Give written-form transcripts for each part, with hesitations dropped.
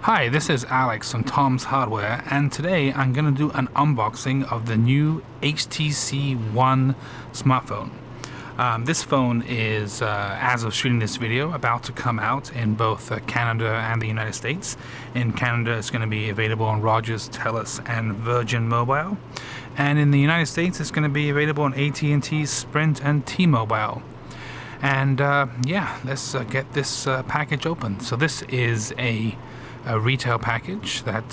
Hi, this is Alex from Tom's Hardware, and today I'm going to do an unboxing of the new HTC One smartphone. This phone is, as of shooting this video, about to come out in both Canada and the United States. In Canada, it's going to be available on Rogers, Telus, and Virgin Mobile. And in the United States, it's going to be available on AT&T, Sprint, and T-Mobile. And yeah, let's get this package open. So this is a retail package that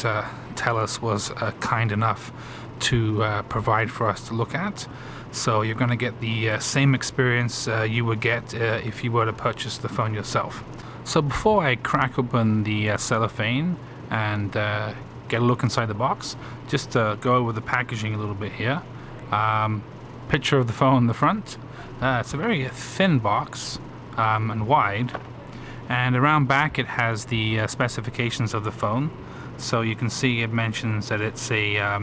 Telus was kind enough to provide for us to look at. So you're going to get the same experience you would get if you were to purchase the phone yourself. So before I crack open the cellophane and get a look inside the box, just go over the packaging a little bit here. Picture of the phone in the front. It's a very thin box and wide. And around back it has the specifications of the phone. So you can see it mentions that it's a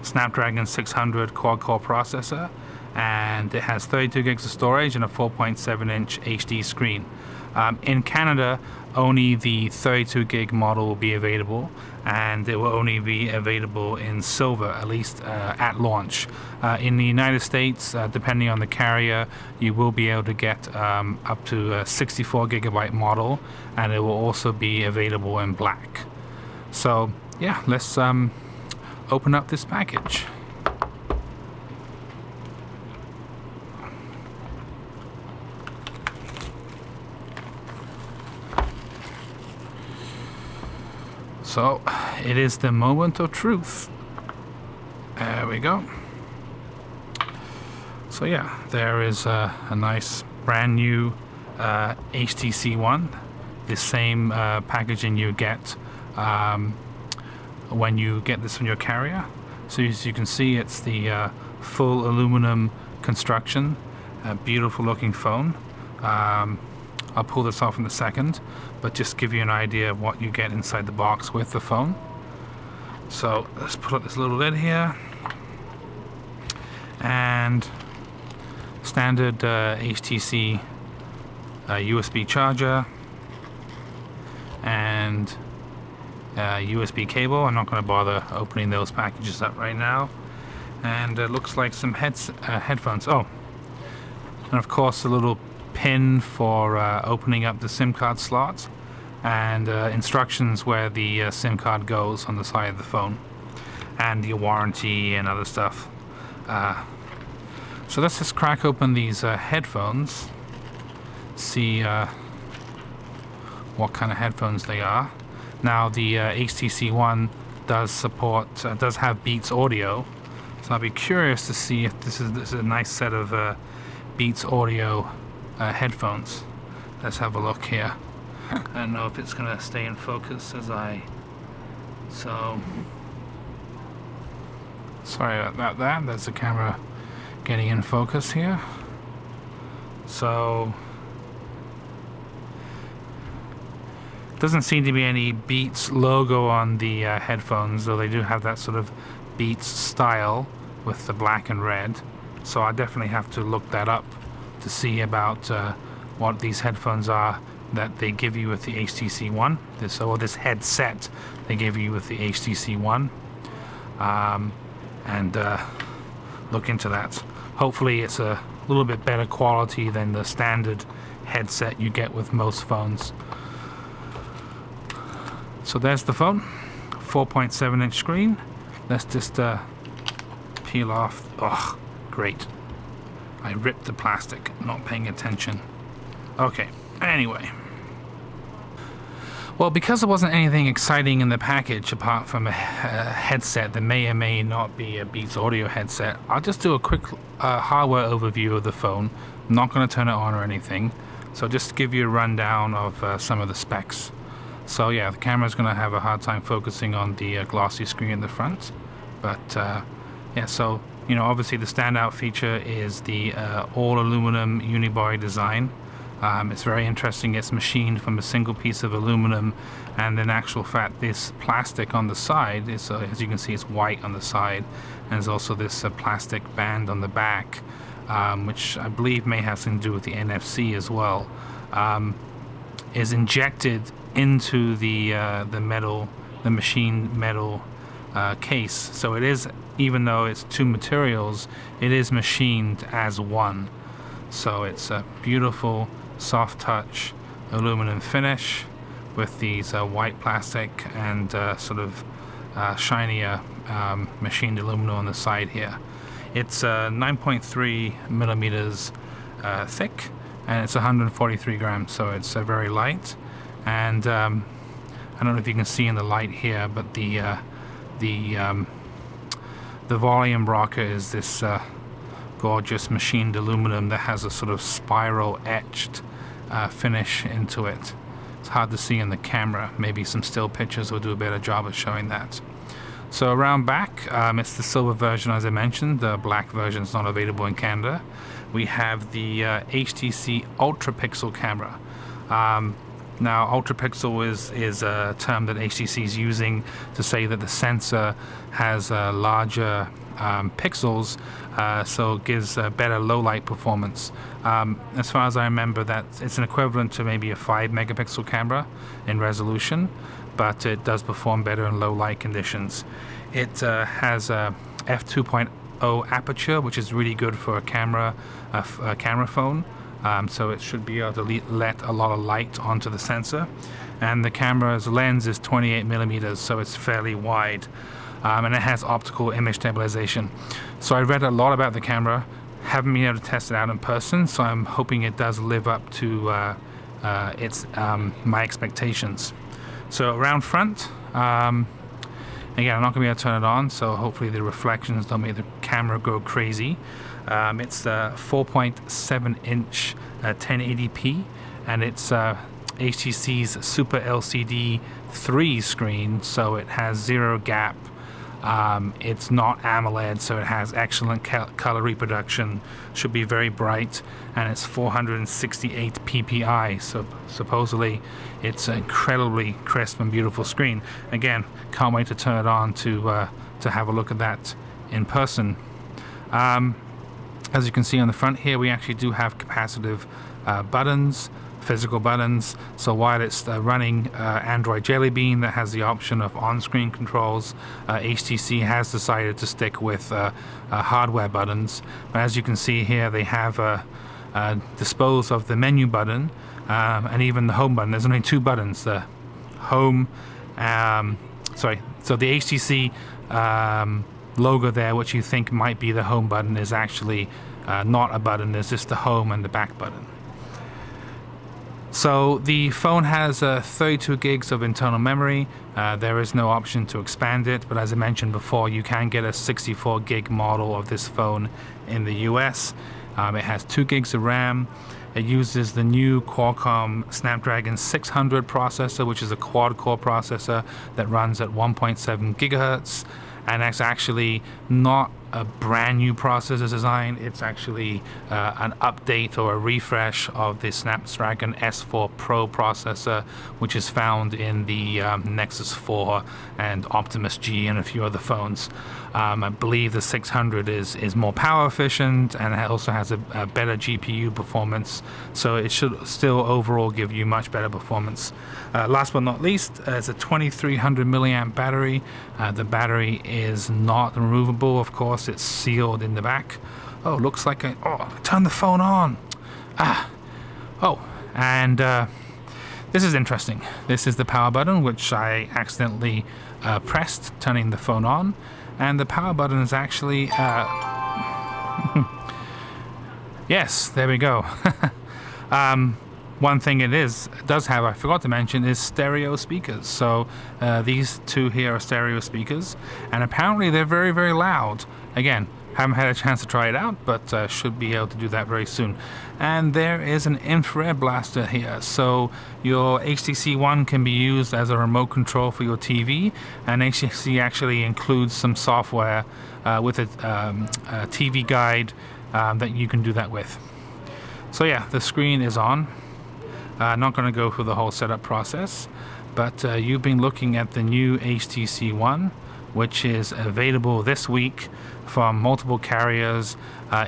Snapdragon 600 quad-core processor, and it has 32 gigs of storage and a 4.7-inch HD screen. In Canada, only the 32 gig model will be available, and it will only be available in silver, at least at launch. In the United States, depending on the carrier, you will be able to get up to a 64 gigabyte model, and it will also be available in black. So yeah, let's open up this package. So it is the moment of truth. There we go. So yeah, there is a nice brand new HTC One, the same packaging you get when you get this from your carrier. So as you can see, it's the full aluminum construction, a beautiful looking phone. I'll pull this off in a second, but just give you an idea of what you get inside the box with the phone. So let's pull up this little lid here, and standard HTC USB charger and USB cable. I'm not going to bother opening those packages up right now. And it looks like some headphones. Oh, and of course a little pin for opening up the SIM card slots, and instructions where the SIM card goes on the side of the phone, and your warranty and other stuff. So let's just crack open these headphones, see what kind of headphones they are. Now the HTC One does have Beats audio, so I'll be curious to see if this is a nice set of Beats audio headphones. Let's have a look here. I don't know if it's gonna stay in focus as so sorry about that. That's the camera getting in focus here. So doesn't seem to be any Beats logo on the headphones, though they do have that sort of Beats style with the black and red. So I definitely have to look that up to see about what these headphones are that they give you with the HTC One. This headset they give you with the HTC One, and look into that. Hopefully it's a little bit better quality than the standard headset you get with most phones. So there's the phone, 4.7-inch screen. Let's just peel off. Oh, great. I ripped the plastic, not paying attention. Okay, anyway. Well, because there wasn't anything exciting in the package apart from a headset that may or may not be a Beats audio headset, I'll just do a quick hardware overview of the phone. I'm not going to turn it on or anything, so just give you a rundown of some of the specs. So yeah, the camera's going to have a hard time focusing on the glossy screen in the front, but yeah, so you know, obviously the standout feature is the all aluminum unibody design. It's very interesting. It's machined from a single piece of aluminum, and in actual fact this plastic on the side is, as you can see, it's white on the side, and there's also this plastic band on the back, which I believe may have something to do with the NFC as well. is injected into the machined metal case. So it is, even though it's two materials, it is machined as one. So it's a beautiful soft touch aluminum finish with these white plastic and sort of shinier machined aluminum on the side here. It's 9.3 millimeters thick, and it's 143 grams, so it's very light. And I don't know if you can see in the light here, but the volume rocker is this gorgeous machined aluminum that has a sort of spiral etched finish into it. It's hard to see in the camera. Maybe some still pictures will do a better job of showing that. So around back, it's the silver version, as I mentioned. The black version is not available in Canada. We have the HTC Ultra Pixel camera. Now, Ultra Pixel is a term that HTC is using to say that the sensor has larger pixels, so it gives better low light performance. As far as I remember, that it's an equivalent to maybe a 5 megapixel camera in resolution, but it does perform better in low light conditions. It has a f2.0 aperture, which is really good for a camera phone. So it should be able to let a lot of light onto the sensor. And the camera's lens is 28 millimeters, so it's fairly wide. And it has optical image stabilization. So I read a lot about the camera, haven't been able to test it out in person, so I'm hoping it does live up to my expectations. So around front, again, I'm not going to be able to turn it on, so hopefully the reflections don't make the camera go crazy. It's the 4.7 inch 1080p, and it's HTC's Super LCD 3 screen, so it has zero gap. It's not AMOLED, so it has excellent color reproduction, should be very bright, and it's 468 ppi, so supposedly it's an incredibly crisp and beautiful screen. Again, can't wait to turn it on to have a look at that in person. As you can see on the front here, we actually do have capacitive buttons, physical buttons. So while it's running Android Jelly Bean that has the option of on-screen controls, HTC has decided to stick with hardware buttons. But as you can see here, they have disposed of the menu button and even the home button. There's only two buttons: the home, so the HTC logo there, which you think might be the home button, is actually not a button. There's just the home and the back button. So the phone has 32 gigs of internal memory. There is no option to expand it, but as I mentioned before, you can get a 64 gig model of this phone in the US. It has 2 gigs of RAM. It uses the new Qualcomm Snapdragon 600 processor, which is a quad-core processor that runs at 1.7 gigahertz. And that's actually not a brand new processor design. It's actually an update or a refresh of the Snapdragon S4 Pro processor, which is found in the Nexus 4 and Optimus G and a few other phones. I believe the 600 is more power efficient, and it also has a better GPU performance, so it should still overall give you much better performance. Last but not least, it's a 2300 milliamp battery. The battery is not removable, of course. It's sealed in the back. Oh, looks like I turned the phone on. And this is interesting. This is the power button, which I accidentally pressed, turning the phone on. And the power button is actually yes, there we go. One thing it does have, I forgot to mention, is stereo speakers. So these two here are stereo speakers, and apparently they're very, very loud. Again, haven't had a chance to try it out, but should be able to do that very soon. And there is an infrared blaster here, so your HTC One can be used as a remote control for your TV, and HTC actually includes some software with a TV guide that you can do that with. So yeah, the screen is on. Not going to go through the whole setup process, but you've been looking at the new HTC One which is available this week from multiple carriers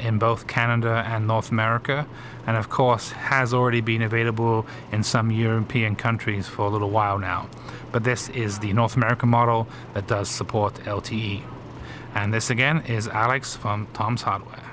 in both Canada and North America, and of course has already been available in some European countries for a little while now. But this is the North American model that does support LTE. And this again is Alex from Tom's Hardware.